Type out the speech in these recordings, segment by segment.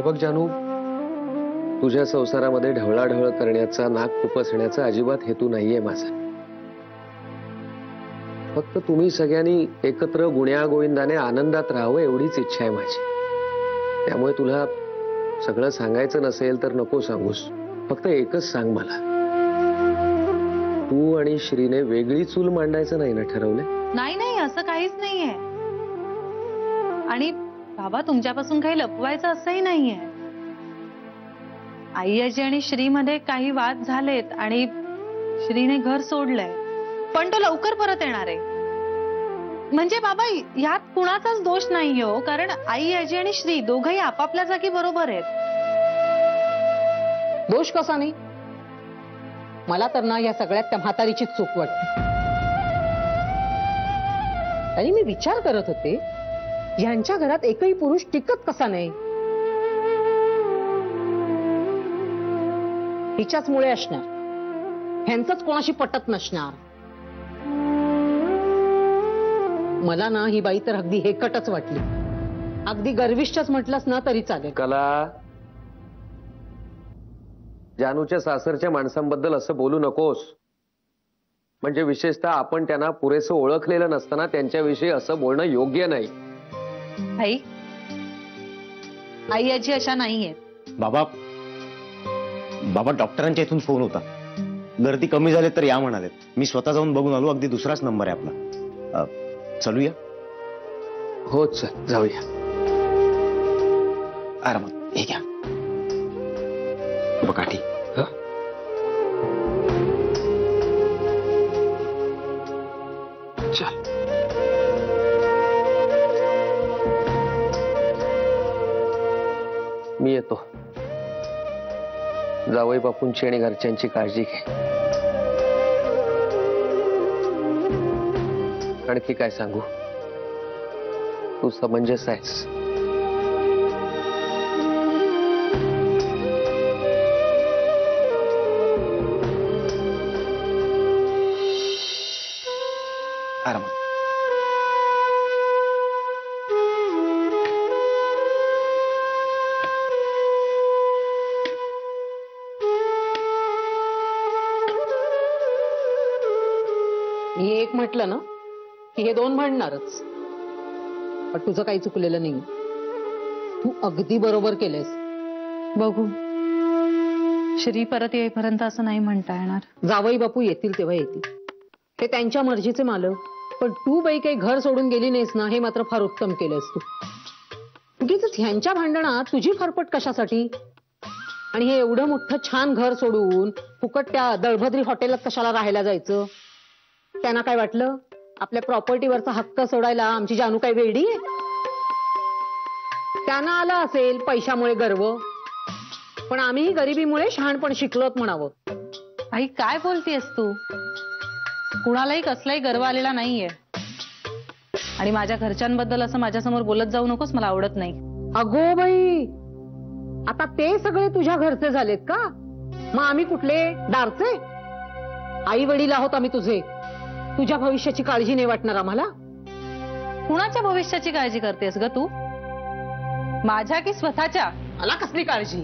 बघ जानू, तुझ्या संसारामध्ये ढवळाढवळ करण्याचा, नाक खुपसण्याचा अजिबात हेतू नाहीये माझा. फक्त तुम्ही सगळ्यांनी एकत्र गुण्या गोविंदाने आनंदात राहावं एवढीच इच्छा आहे माझी. त्यामुळे तुला सगळं सांगायचं नसेल तर नको सांगूस. फक्त एकच सांग मला, तू आणि श्रीने वेगळी चूल मांडायचं नाही ना ठरवलं? नाही नाही, असं काहीच नाहीये. आणि बाबा, तुमच्यापासून काही लपवायचं असंही नाहीये. आई आजी आणि श्रीमध्ये काही वाद झालेत आणि श्रीने घर सोडलंय, पण तो लवकर परत येणार आहे. म्हणजे बाबा, यात कुणाचाच दोष नाही हो, कारण आई आजी आणि श्री दोघंही आपापल्या जागी बरोबर आहेत. दोष कसा नाही? मला तर ना या सगळ्यात त्या म्हातारीची चूक वाटते. आणि मी विचार करत होते, यांच्या घरात एकही पुरुष टिकत कसा नाही? हिच्याचमुळे असणार, ह्यांचंच कोणाशी पटत नसणार. मला ना ही बाई तर अगदी हेकटच वाटली. अगदी गर्विष्ठच म्हटलंस ना तरी चालेल. कला, जानूच्या सासरच्या माणसांबद्दल असं बोलू नकोस. म्हणजे विशेषतः आपण त्यांना पुरेसं ओळखलेलं नसताना त्यांच्याविषयी असं बोलणं योग्य नाही. आई आजी अशा नाहीये. बाबा, डॉक्टरांच्या इथून फोन होता, गर्दी कमी झाली तर या म्हणालेत. मी स्वतः जाऊन बघून आलो. अगदी दुसराच नंबर आहे आपला. चलूया? हो चल, जाऊया. आरामात. हे घ्या बकाठी. चल. मी येतो. जावई बापूंची आणि घरच्यांची काळजी घे. आणखी काय सांगू, तू समंजस आहेस. आरामात. मी एक म्हटलं ना की हे दोन भांडणारच. पण तुझं काही चुकलेलं नाही. तू अगदी बरोबर केलंयस. बघू, श्री परत येईपर्यंत असं नाही म्हणता येणार. जावई बापू येतील तेव्हा येतील, ते त्यांच्या मर्जीचे मालक. पण तू बाई काही घर सोडून गेली नाहीस ना, हे मात्र फार उत्तम केलंस तू. उगीच ह्यांच्या भांडणात तुझी फरफट कशासाठी? आणि हे एवढं मोठं छान घर सोडून फुकट त्या दळभद्री हॉटेलात कशाला राहायला जायचं? त्यांना काय वाटलं आपल्या प्रॉपर्टीवरचा हक्क सोडायला आमची जानू काय वेडी आहे? त्यांना आला असेल पैशामुळे गर्व, पण आम्ही गरिबीमुळे शहाणपण शिकलोत म्हणावं. आई, काय बोलतेस तू? कुणालाही कसलाही गर्व आलेला नाहीये. आणि माझ्या घरच्यांबद्दल असं माझ्यासमोर बोलत जाऊ नकोस, मला आवडत नाही. अगो बाई, आता ते सगळे तुझ्या घरचे झालेत का? मग आम्ही कुठले दारचे? आई वडील आहोत आम्ही तुझे. तुझ्या भविष्याची काळजी नाही वाटणार आम्हाला? कुणाच्या भविष्याची काळजी करतेस ग तू? माझ्या की स्वतःच्या? मला कसली काळजी?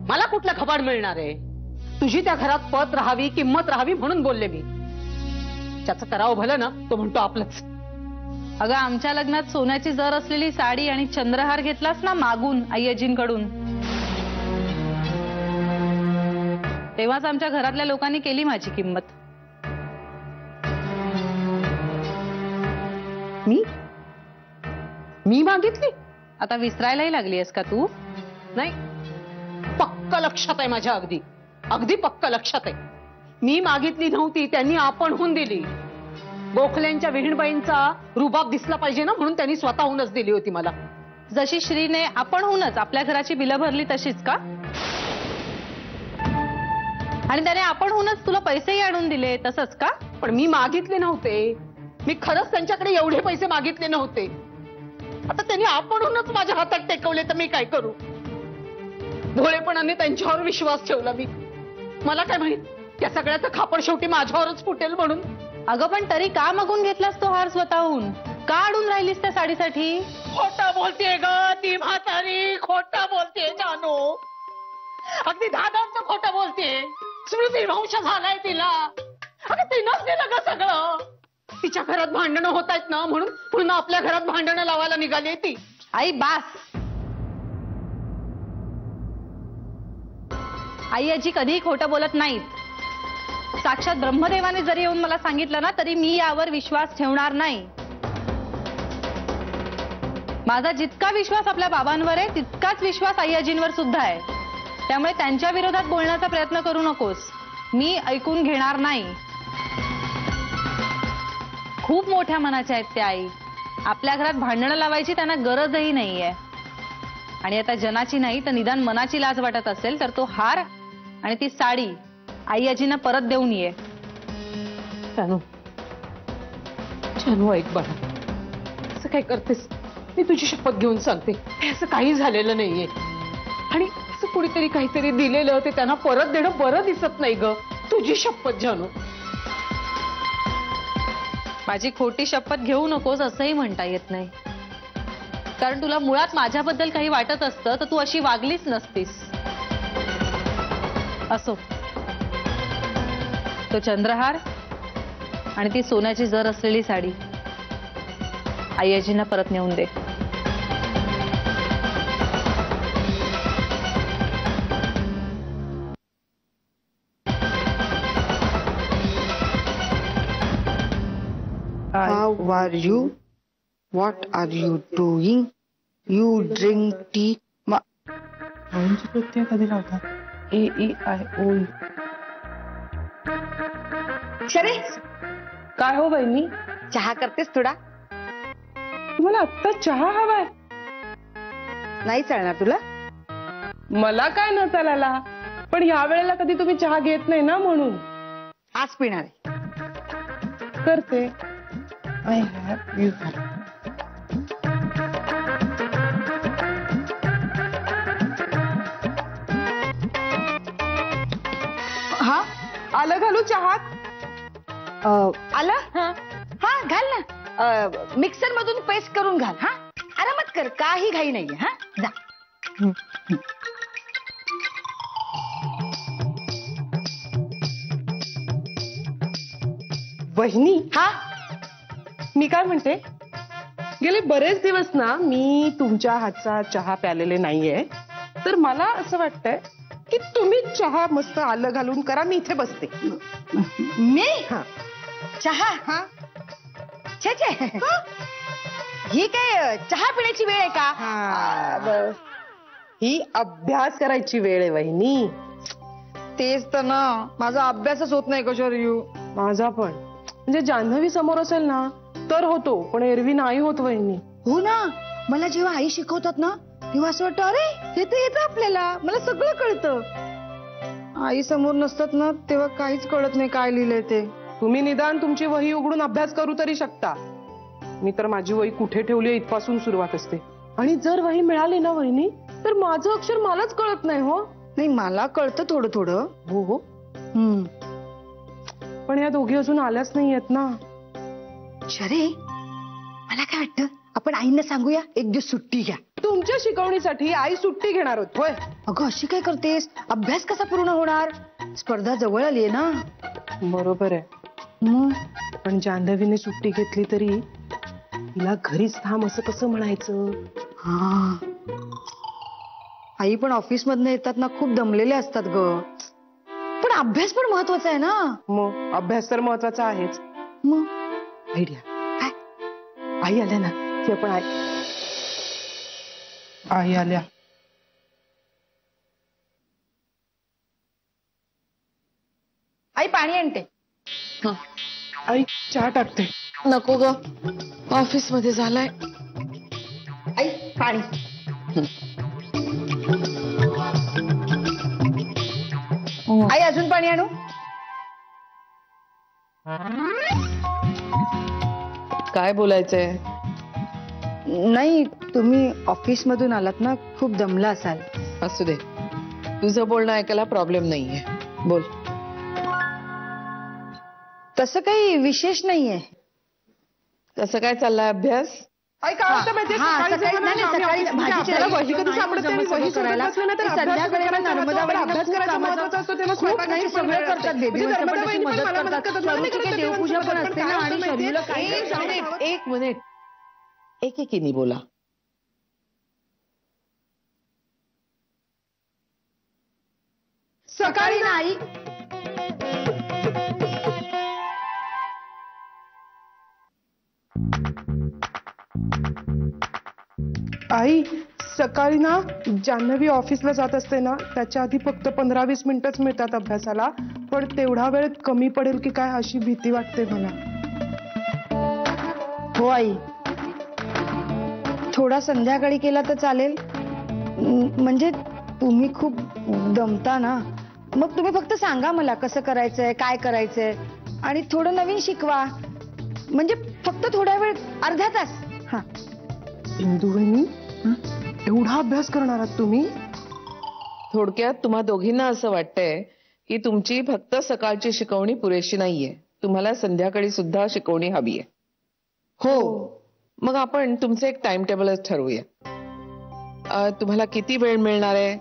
मला कुठलं खबाड मिळणार आहे? तुझी त्या घरात पत राहावी, किंमत राहावी म्हणून बोलले मी. ज्याचं करावं भलं ना तो म्हणतो आपलंच. अगं, आमच्या लग्नात सोन्याची जर असलेली साडी आणि चंद्रहार घेतलास ना मागून आई आजींकडून, तेव्हाच आमच्या घरातल्या लोकांनी केली माझी किंमत. मी मागितली? आता विसरायलाही लागली आहेस का तू? नाही, पक्क लक्षात आहे माझ्या. अगदी अगदी पक्क लक्षात आहे. मी मागितली नव्हती, त्यांनी आपणहून दिली. गोखल्यांच्या विहीणबाईंचा रुबाब दिसला पाहिजे ना, म्हणून त्यांनी स्वतःहूनच दिली होती मला. जशी श्रीने आपणहूनच आपल्या घराची बिलं भरली तशीच का? आणि त्याने आपणहूनच तुला पैसेही आणून दिले तसंच का? पण मी मागितले नव्हते. मी खरंच त्यांच्याकडे एवढे पैसे मागितले नव्हते. आता त्यांनी आपणहूनच माझ्या हातात टेकवले तर मी काय करू? भोळेपणाने त्यांच्यावर विश्वास ठेवला मी. मला काय माहित त्या सगळ्याचं खापर शेवटी माझ्यावरच फुटेल म्हणून. अगं, पण तरी का मागून घेतलास तो हार स्वतःहून? का अडून राहिलीस त्या साडीसाठी? खोटा बोलतेय ग ती म्हातारी, खोटा बोलतेय जानू, अगदी दादांचं खोटं बोलतेय. स्मृती वंश झालाय तिला. अगं तिनंच दिलं ग सगळं. तिच्या घरात भांडणं होत आहेत ना म्हणून पुन्हा आपल्या घरात भांडणं लावायला निघाली ती. आई बास. आई आजी कधीही खोटं बोलत नाहीत. साक्षात ब्रह्मदेवाने जरी येऊन मला सांगितलं ना तरी मी यावर विश्वास ठेवणार नाही. माझा जितका विश्वास आपल्या बाबांवर आहे तितकाच विश्वास आई आजींवर सुद्धा आहे. त्यामुळे त्यांच्या विरोधात बोलण्याचा प्रयत्न करू नकोस. मी ऐकून घेणार नाही. खूप मोठ्या मनाच्या आहेत त्या आई. आपल्या घरात भांडणं लावायची त्यांना गरजही नाहीये. आणि आता जनाची नाही तर निदान मनाची लाज वाटत असेल तर तो हार आणि ती साडी आई आजींना परत देऊन ये. जानू, जानू ऐक बाळा, असं काय करतेस? मी तुझी शपथ घेऊन सांगते हे असं काही झालेलं नाहीये. आणि असं कुणीतरी काहीतरी दिलेलं ते त्यांना परत देणं बरं दिसत नाही ग. तुझी शपथ जानू. माझी खोटी शपथ घेऊ नकोस असंही म्हणता येत नाही. कारण तुला मुळात माझ्याबद्दल काही वाटत असतं तर तू अशी वागलीच नसतीस. असो, तो चंद्रहार आणि ती सोन्याची जर असलेली साडी आई आजींना परत नेऊन दे. How are you? What are you doing? You drink tea. प्रत्यय कधी लावतात? AEIO. शरे, काय हो बहिणी? चहा करतेस थोडा? तुम्हाला आत्ता चहा हवाय? नाही चालणार तुला? मला काय न चालायला, पण ह्या वेळेला कधी तुम्ही चहा घेत नाही ना म्हणून. आज पिणार आहे. करते. I have you. हा, आलं घालू चहात? आलं? हा घाल ना. मिक्सर मधून पेस्ट करून घाल. हा, आरामात कर, काही घाई नाहीये. हा, जा. वहिनी, हा, मी काय म्हणते, गेले बरेच दिवस ना मी तुमच्या हातचा चहा प्यालेले नाहीये. तर मला असं वाटतंय की तुम्ही चहा मस्त आलं घालून करा, मी इथे बसते. मी हा. चहा? हा. छे छे, ही काय चहा पिण्याची वेळ आहे का? ही अभ्यास करायची वेळ आहे वहिनी. तेच तर ना, माझा अभ्यासच होत नाही कशोर. माझा पण, म्हणजे जान्हवी समोर असेल ना तर होतो, पण एरवी नाही होत वहिनी. हो ना, मला जेव्हा आई शिकवतात ना तेव्हा असं वाटतं अरे हे तर येतं आपल्याला, मला सगळं कळतं. आई समोर नसतात ना तेव्हा काहीच कळत नाही काय लिहिलंय ते. तुम्ही निदान तुमची वही उघडून अभ्यास करू तरी शकता. मी तर माझी वही कुठे ठेवली इथपासून सुरुवात असते. आणि जर वही मिळाली ना वहिनी तर माझं अक्षर मलाच कळत नाही. हो नाही, मला कळतं थोडं थोडं. हो हो, पण या दोघी अजून आल्याच नाहीयेत ना. शरे, मला काय वाटतं आपण आईंना सांगूया एक दिवस सुट्टी घ्या. तुमच्या शिकवणीसाठी आई सुट्टी घेणार होत होय? अगं अशी काय करतेस? अभ्यास कसा पूर्ण होणार? स्पर्धा जवळ आली आहे ना. बरोबर आहे, मग पण जान्हवीने सुट्टी घेतली तरी तिला घरीच थांब असं कसं म्हणायचं? हा, आई पण ऑफिस मधनं येतात ना खूप दमलेले असतात ग. पण अभ्यास पण महत्वाचा आहे ना. मग अभ्यास तर महत्वाचा आहेच. मग आयडिया काय? आई आल्या ना की आपण आई आल्या. आई पाणी आणते. आई चहा टाकते. नको ग, ऑफिस मध्ये झालाय. आई पाणी. आई अजून पाणी आणू? काय बोलायचंय? नाही, तुम्ही ऑफिस मधून आलात ना, खूप दमला असाल. असू दे, तुझं बोलणं ऐकायला प्रॉब्लेम नाहीये. बोल. तसं काही विशेष नाहीये. कसं काय चाललाय अभ्यास? आई काय होतं माहितीये, सकाळी जेव्हा ना आम्ही ऑफिसमध्ये आपल्याला वही कधी सापडत नाही, वही सोडत बसलं ना तर संध्याकाळी अभ्यास करायचा महत्वाचा असतो, तेव्हा स्वयंपाकाची सगळं करतात. नर्मदा वहिनी पण मला मदत करतात. मला नाही करत देवपूजा पण असते ना, आणि शर्मिला एक मिनिट एकेकीने बोला. सकाळी नाही. आई सकाळी ना जान्हवी ऑफिसला जात असते ना, त्याच्या आधी फक्त 15-20 मिनिटच मिळतात अभ्यासाला, पण तेवढा वेळ कमी पडेल की काय अशी भीती वाटते मला. हो आई, थोडा संध्याकाळी केला तर चालेल. म्हणजे तुम्ही खूप दमता ना, मग तुम्ही फक्त सांगा मला कसं करायचंय, काय करायचंय, आणि थोडं नवीन शिकवा. म्हणजे फक्त थोडा वेळ, अर्धा तास. हा इंदू वहिनी, एवढा अभ्यास करणार आहात तुम्ही? थोडक्यात तुम्हा दोघींना असं वाटतंय की तुमची फक्त सकाळची शिकवणी पुरेशी नाहीये, तुम्हाला संध्याकाळी सुद्धा शिकवणी हवी आहे. हो. मग आपण तुमचं एक टाइम टेबलच ठरवूया. तुम्हाला किती वेळ मिळणार आहे,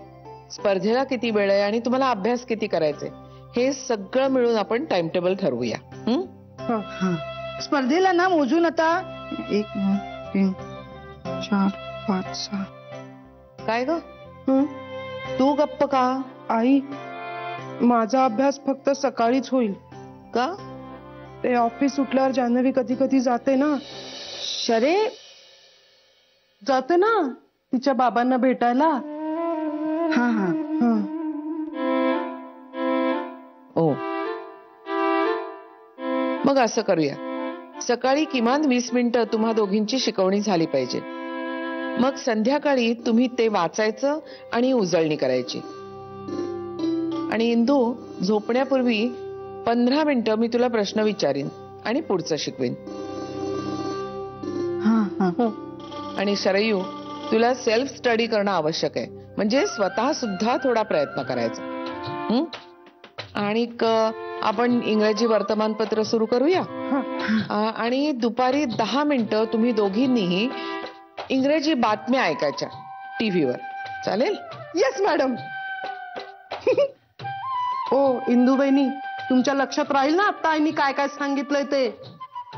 स्पर्धेला किती वेळ आहे, आणि तुम्हाला अभ्यास किती करायचे, हे सगळं मिळून आपण टाइम टेबल ठरवूया. स्पर्धेला ना मोजून आता 1 2 3 4 5 6. काय ग तू गप्प का? आई माझा अभ्यास फक्त सकाळीच होईल. का? ते ऑफिस सुटल्यावर जान्हवी कधी कधी जाते ना, शरे जाते ना तिच्या बाबांना भेटायला. हा हा. ओ मग असं करूया, सकाळी किमान 20 मिनिटं तुम्हा दोघींची शिकवणी झाली पाहिजे. मग संध्याकाळी तुम्ही ते वाचायचं आणि उजळणी करायची. आणि इंदू, झोपण्यापूर्वी 15 मिनिटं मी तुला प्रश्न विचारीन आणि पुढचं शिकवीन. आणि शरयू, तुला सेल्फ स्टडी करणं आवश्यक आहे, म्हणजे स्वतः सुद्धा थोडा प्रयत्न करायचा. आणि आपण इंग्रजी वर्तमानपत्र सुरू करूया. आणि दुपारी 10 मिनिटं तुम्ही दोघींनीही इंग्रजी बातम्या ऐकायच्या टीव्हीवर. चालेल? Yes madam. ओ इंदू बहिणी, तुमच्या लक्षात राहील ना आता आईनी काय काय सांगितलंय ते?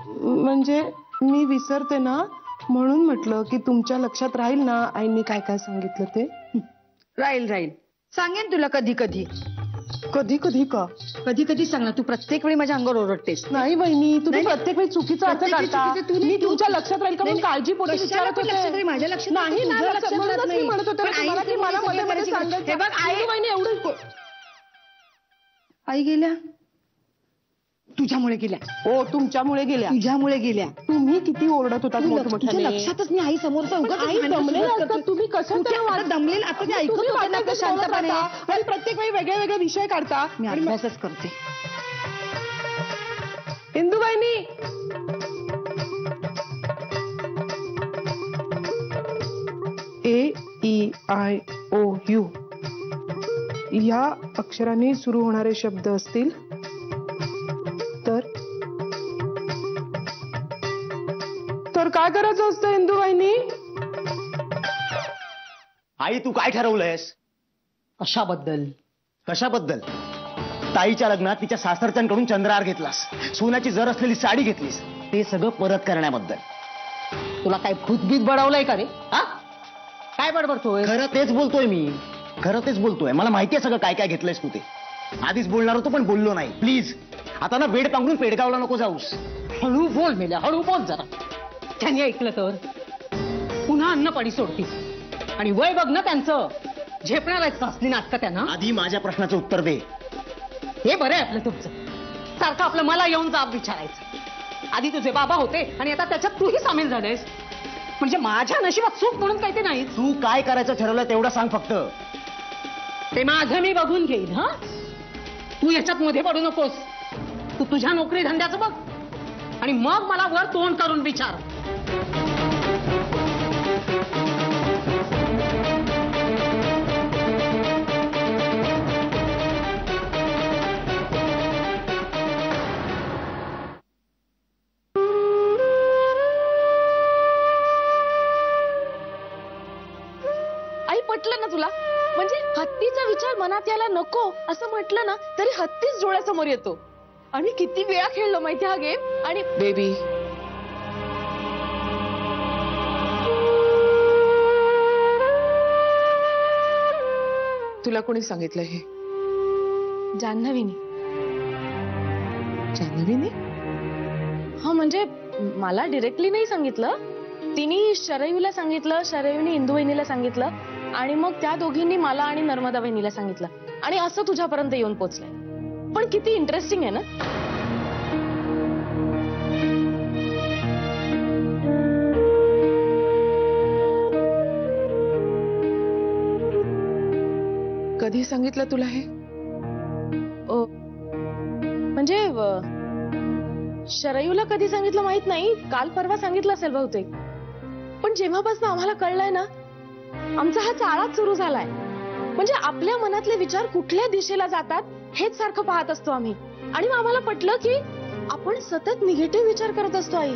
म्हणजे मी विसरते ना, म्हणून म्हटलं की तुमच्या लक्षात राहील ना आईनी काय काय सांगितलं ते. राहील राहील, सांगेन तुला कधी कधी. कधी कधी का? कधी कधी सांग ना. तू प्रत्येक वेळी माझ्या अंगावर ओरडतेस. नाही बहिणी, तुम्ही नाही. प्रत्येक वेळी चुकीचा अर्थ प्रत्येक वेळी काढता. चुकीचं तू मी नाही. तुमच्या लक्षात राहील का म्हणून काळजीपोटी कशाला विचारत पण लक्षात राहील? होते. माझ्या लक्षात नाही तुझ्या नाही, लक्षात म्हणूनच राहत मी नाही. म्हणत होते पण ना तुम्हाला की आईचं मला सगळं मध्ये मध्ये करायचं. सांगायचं. हे बघ, आई- इंदू बहिणी एवढं आई गेल्या. तुझ्यामुळे गेल्या. ओ तुमच्यामुळे गेल्या. तुझ्यामुळे गेल्या. तुम्ही किती ओरडत होतात तुझ्या मोठमोठ्याने. लक्षातच नाही आई समोरचा उगाच आई दमलेला असतात, तुम्ही कशाला दमलेल आता ते ऐकत होते ना आता शांतपणे. आणि प्रत्येक वेळी वेगळे वेगळे विषय काढता. मी आणि मग- अभ्यासच करते. इंदू बहिणी, AEIOU या अक्षराने सुरू होणारे शब्द असतील तर काय करायचं असतं इंदू बहिणी? आई तू काय ठरवलंयस? कशाबद्दल? कशाबद्दल? ताईच्या लग्नात तिच्या सासरच्यांकडून चंद्रहार घेतलास, सोन्याची जर असलेली साडी घेतलीस, ते सगळं परत करण्याबद्दल. तुला काय भूतबीत बडवलंय का रे? हा, काय बडबडतोय? खरं तेच बोलतोय मी, खरं तेच बोलतोय. मला माहितीये सगळं काय काय घेतलंयस तू ते. आधीच बोलणार होतो पण बोललो नाही. प्लीज आता ना वेड पांघरून पेडगावला नको जाऊस. हळू बोल मेल्या, हळू बोल जरा. त्यांनी ऐकलं तर पुन्हा अन्न पाणी सोडतील. आणि वय बघ ना त्यांचं, झेपणार आहेत असली नाटकं त्यांना. आधी माझ्या प्रश्नाचं उत्तर दे. हे बरं आहे आपलं तुमचं, सारखं आपलं मला येऊन जाब विचारायचं. आधी तुझे बाबा होते आणि आता त्याच्यात तूही सामील झालेस. म्हणजे माझ्या नशिबात सुख म्हणून काही ते नाही. तू काय करायचं ठरवलं तेवढं सांग फक्त. ते माझं मी बघून घेईन. हा, तू याच्यात मध्ये पडू नकोस. तू तुझ्या नोकरी धंद्याचं बघ आणि मग मला वर तोंड करून विचार. पटलं ना तुला? म्हणजे हत्तीचा विचार मनात यायला नको असं म्हटलं ना तरी हत्तीच डोळ्यासमोर येतो. आणि किती वेळा खेळलो माहिती हा गेम. आणि बेबी, तुला कोणी सांगितलं हे? जान्हवीनी. जान्हवीने? हा म्हणजे मला डिरेक्टली नाही सांगितलं. तिने शरयूला सांगितलं, शरयूने इंदू वहिनीला सांगितलं आणि मग त्या दोघींनी मला आणि नर्मदा वहिनीला सांगितलं आणि असं तुझ्यापर्यंत येऊन पोहोचलंय. पण किती इंटरेस्टिंग आहे ना. कधी सांगितलं तुला हे? म्हणजे शरयूला कधी सांगितलं माहित नाही, काल परवा सांगितलं असेल बहुतेक. पण जेव्हापासून आम्हाला कळलंय ना, आमचा हा चाळाच सुरू झालाय. म्हणजे आपल्या मनातले विचार कुठल्या दिशेला जातात हेच सारखं पाहत असतो आम्ही. आणि मग आम्हाला पटलं की आपण सतत निगेटिव्ह विचार करत असतो आई.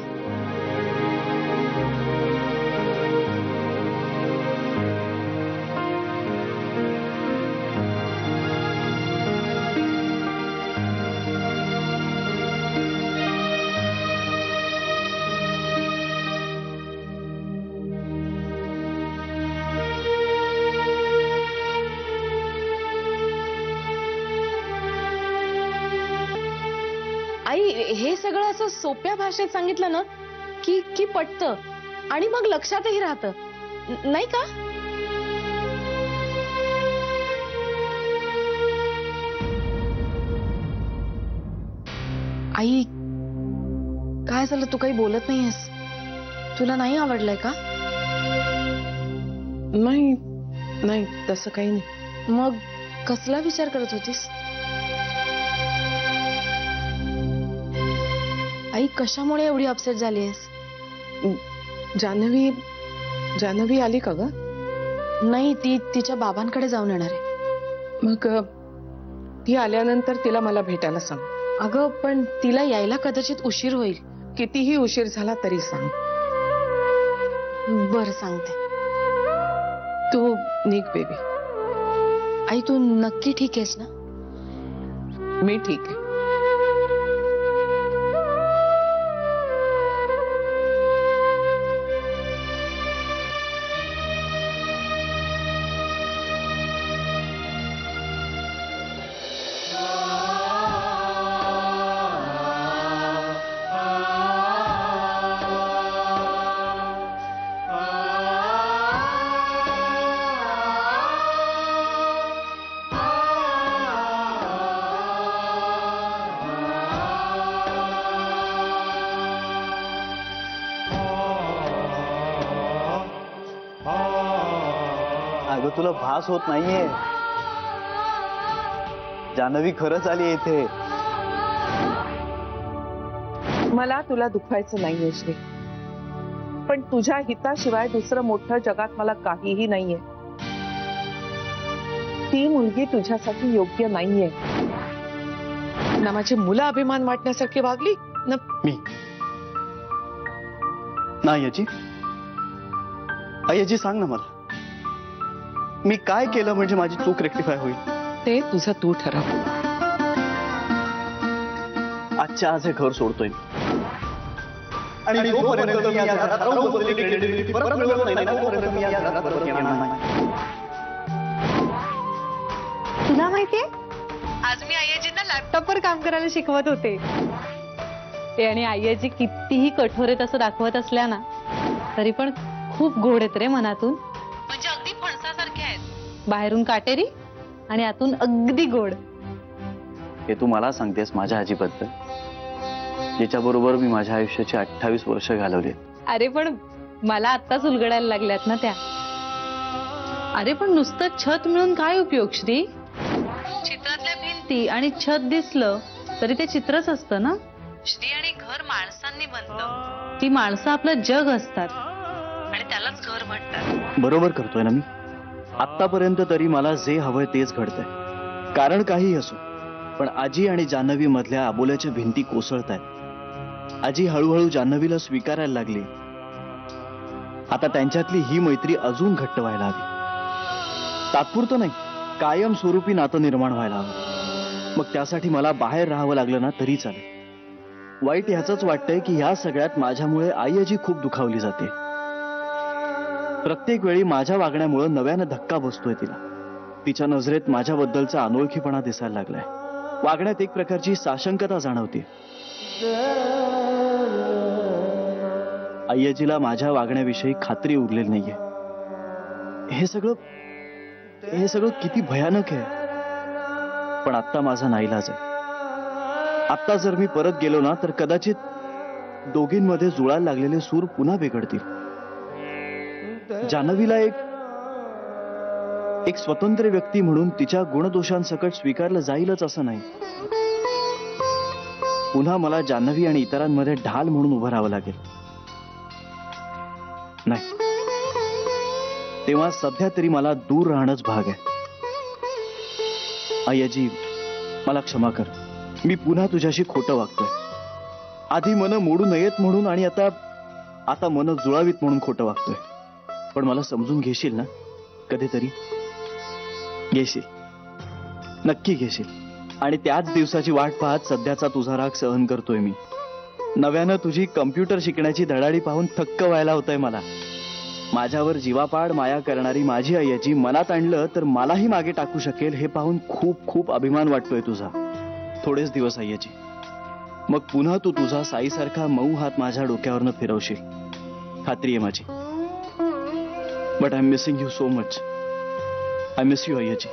आई हे सगळं असं सोप्या भाषेत सांगितलं ना की पटतं आणि मग लक्षातही राहतं, नाही का? आई काय झालं, तू काही बोलत नाहीयेस? तुला नाही आवडलंय का? नाही नाही, तसं काही नाही. मग कसला विचार करत होतीस? आई कशामुळे एवढी अपसेट झालीयस? जान्हवी आली का ग? नाही, ती तिच्या बाबांकडे जाऊन येणार आहे. मग ती आल्यानंतर तिला मला भेटायला सांग. अगं पण तिला यायला कदाचित उशीर होईल. कितीही उशीर झाला तरी सांग. बरं सांगते. तू निघ बेबी. आई तू नक्की ठीक आहेस ना? मी ठीक आहे. अगं तुला भास होत नाहीये, जान्हवी खरंच आली इथे. मला तुला दुखायचं नाहीये श्री, पण तुझ्या हिताशिवाय दुसरं मोठं जगात मला काहीही नाहीये. ती मुलगी तुझ्यासाठी योग्य नाहीये. ना माझी मुलं अभिमान वाटण्यासारखी वागली ना. मी नाही याची आजी सांग ना मला, मी काय केलं म्हणजे माझी चूक रेक्टिफाय होईल? ते तुझं तू ठरव. आजच्या आज हे घर सोडतोय आणि जोपर्यंत मी या घरात हरवलेली क्रेडिबिलिटी परत मिळवत नाही ना, तोपर्यंत मी या घरात परत येणार नाही. तुला माहितीये, आज मी आय्याजींना लॅपटॉपवर काम करायला शिकवत होते. ते आणि आय्याजी कितीही कठोर आहेत असं दाखवत असल्या ना, तरी पण खूप गोड आहेत रे मनातून. म्हणजे अगदी फणसासारखे आहेत, बाहेरून काटेरी आणि आतून अगदी गोड. हे तू मला सांगतेस माझ्या आजीबद्दल, जिच्या बरोबर मी माझ्या आयुष्याची 28 वर्ष घालवली. अरे पण मला आत्ताच उलगडायला लागल्यात ना त्या. अरे पण नुसतं छत मिळून काय उपयोग श्री? चित्रातल्या भिंती आणि छत दिसलं तरी ते चित्रच असतं ना. श्री आणि घर माणसांनी बनतं. ती माणसं आपलं जग असतात आणि त्यालाच घर म्हणतात. बरोबर करतोय ना मी. आतापर्यंत तरी मला जे हवंय तेच घडतंय, कारण काही असो. पण आजी आणि जान्हवी मधल्या आबोल्याच्या भिंती कोसळतायत. आजी हळूहळू जान्हवीला स्वीकारायला लागली. आता त्यांच्यातली ही मैत्री अजून घट्ट व्हायला हवी. तात्पुरतं नाही, कायमस्वरूपी नातं निर्माण व्हायला हवं. मग त्यासाठी मला बाहेर राहावं लागलं ना तरी चालेल. वाईट ह्याचंच वाटतंय की ह्या सगळ्यात माझ्यामुळे आई आजी खूप दुखावली जाते. प्रत्येक वेळी माझ्या वागण्यामुळे नव्यानं धक्का बसतोय तिला. तिच्या नजरेत माझ्याबद्दलचा अनोळखीपणा दिसायला लागलाय. वागण्यात एक प्रकारची साशंकता जाणवते. आई आजीला माझ्या वागण्याविषयी खात्री उरलेली नाहीये. हे सगळं किती भयानक आहे. पण आत्ता माझा नाईलाज आहे. आत्ता जर मी परत गेलो ना तर कदाचित दोघींमध्ये जुळायला लागलेले सूर पुन्हा बिघडतील. जान्हवीला एक स्वतंत्र व्यक्ती म्हणून तिच्या गुणदोषांसकट स्वीकारलं जाईलच असं नाही. पुन्हा मला जान्हवी आणि इतरांमध्ये ढाल म्हणून उभं राहावं लागेल. नाही, तेव्हा सध्या तरी मला दूर राहणंच भाग आहे. आई आजी, मला क्षमा कर. मी पुन्हा तुझ्याशी खोटं वागतोय. आधी मनं मोडू नयेत म्हणून आणि आता मनं जुळावीत म्हणून खोटं वागतोय. पण मला समजून घेशील ना कधीतरी? घेशील, नक्की घेशील. आणि त्याच दिवसाची वाट पाहत सध्याचा तुझा राग सहन करतोय मी. नव्यानं तुझी कम्प्युटर शिकण्याची धडाडी पाहून थक्क व्हायला होतंय मला. माझ्यावर जीवापाड माया करणारी माझी आई आजी मनात आणलं तर मलाही मागे टाकू शकेल हे पाहून खूप खूप अभिमान वाटतोय तुझा. थोडेच दिवस आई आजी, मग पुन्हा तू तुझा साईसारखा मऊ हात माझ्या डोक्यावरनं फिरवशील, खात्री आहे माझी. But I am missing you so much. I miss you आई आजी.